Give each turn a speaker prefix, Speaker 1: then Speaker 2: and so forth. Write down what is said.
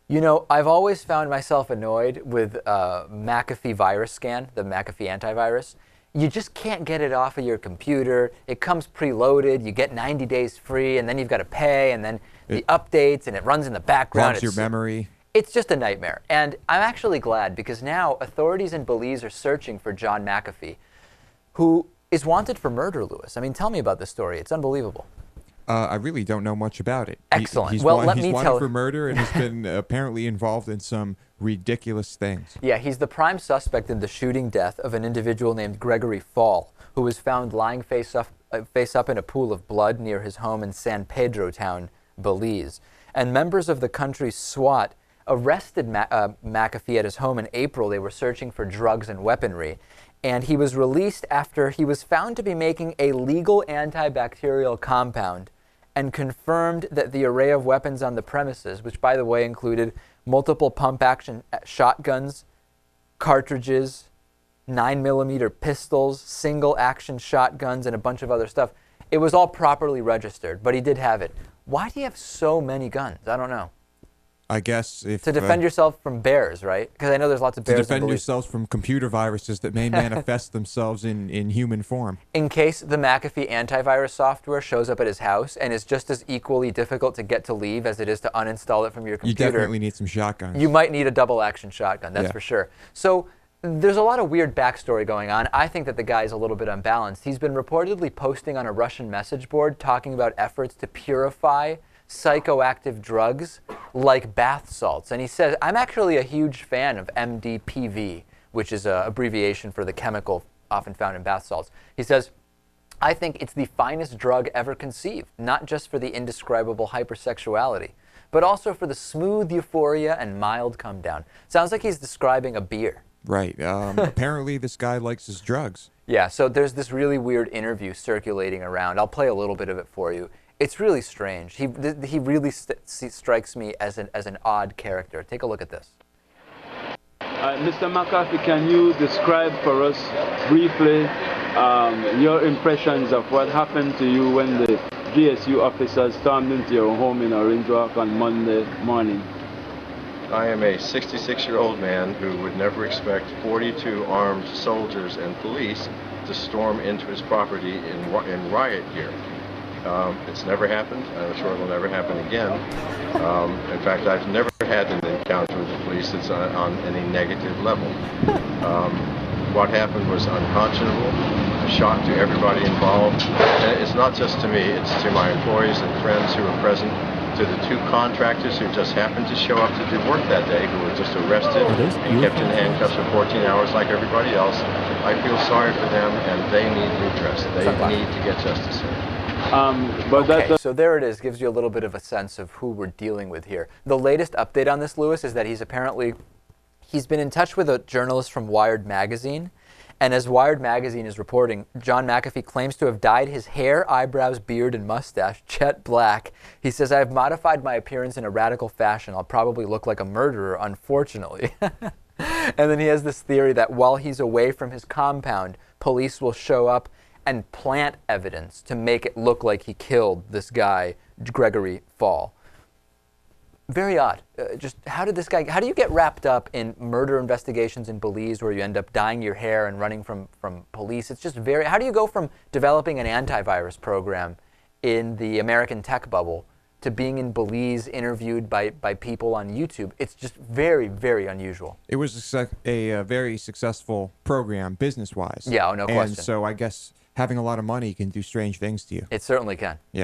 Speaker 1: You know, I've always found myself annoyed with McAfee virus scan, the McAfee Antivirus. You just can't get it off of your computer. It comes preloaded. You get 90 days free, and then you've got to pay, and then the updates, and it runs in the background.
Speaker 2: Blocks your memory.
Speaker 1: It's just a nightmare. And I'm actually glad because now authorities in Belize are searching for John McAfee, who is wanted for murder, Lewis. I mean, tell me about this story. It's unbelievable.
Speaker 2: I really don't know much about it.
Speaker 1: Excellent.
Speaker 2: He's
Speaker 1: Well,
Speaker 2: wanted for murder and has been apparently involved in some ridiculous things.
Speaker 1: Yeah, he's the prime suspect in the shooting death of an individual named Gregory Fall, who was found lying face up in a pool of blood near his home in San Pedro town, Belize. And members of the country's SWAT arrested McAfee at his home in April. They were searching for drugs and weaponry. And he was released after he was found to be making a legal antibacterial compound and confirmed that the array of weapons on the premises, which by the way included multiple pump-action shotguns, cartridges, 9mm pistols, single-action shotguns, and a bunch of other stuff, it was all properly registered, but he did have it. Why do you have so many guns? I don't know.
Speaker 2: I guess if...
Speaker 1: To defend yourself from bears, right? Because I know there's lots of bears.
Speaker 2: To defend yourselves from computer viruses that may manifest themselves in human form.
Speaker 1: In case the McAfee Antivirus software shows up at his house and is just as equally difficult to get to leave as it is to uninstall it from your computer.
Speaker 2: You definitely need some shotguns.
Speaker 1: You might need a double-action shotgun, that's for sure. So there's a lot of weird backstory going on. I think that the guy's a little bit unbalanced. He's been reportedly posting on a Russian message board talking about efforts to purify psychoactive drugs like bath salts. And he says, I'm actually a huge fan of MDPV, which is an abbreviation for the chemical often found in bath salts. He says, I think it's the finest drug ever conceived, not just for the indescribable hypersexuality, but also for the smooth euphoria and mild come down. Sounds like he's describing a beer.
Speaker 2: Right. Apparently this guy likes his drugs.
Speaker 1: Yeah, so there's this really weird interview circulating around. I'll play a little bit of it for you. It's really strange. He really strikes me as an odd character. Take a look at this.
Speaker 3: Mr. McAfee, can you describe for us briefly your impressions of what happened to you when the GSU officers stormed into your home in Orange Walk on Monday morning?
Speaker 4: I am a 66-year-old man who would never expect 42 armed soldiers and police to storm into his property in riot gear. It's never happened. I'm sure it will never happen again. In fact, I've never had an encounter with the police that's on any negative level. What happened was unconscionable, a shock to everybody involved. And it's not just to me, it's to my employees and friends who were present, to the 2 contractors who just happened to show up to do work that day, who were just arrested and kept in handcuffs for 14 hours like everybody else. I feel sorry for them, and they need redress. They need to get justice here.
Speaker 1: So there it is. Gives you a little bit of a sense of who we're dealing with here. The latest update on this, Lewis, is that he's been in touch with a journalist from Wired magazine, and as Wired magazine is reporting, John McAfee claims to have dyed his hair, eyebrows, beard, and mustache jet black. He says, I have modified my appearance in a radical fashion. I'll probably look like a murderer, unfortunately. And then he has this theory that while he's away from his compound, police will show up and plant evidence to make it look like he killed this guy, Gregory Fall. Very odd. Just how do you get wrapped up in murder investigations in Belize where you end up dyeing your hair and running from police? It's just how do you go from developing an antivirus program in the American tech bubble to being in Belize interviewed by people on YouTube? It's just very, very unusual.
Speaker 2: It was a very successful program business-wise.
Speaker 1: Yeah, no question.
Speaker 2: And so I guess having a lot of money can do strange things to you.
Speaker 1: It certainly can.
Speaker 2: Yeah.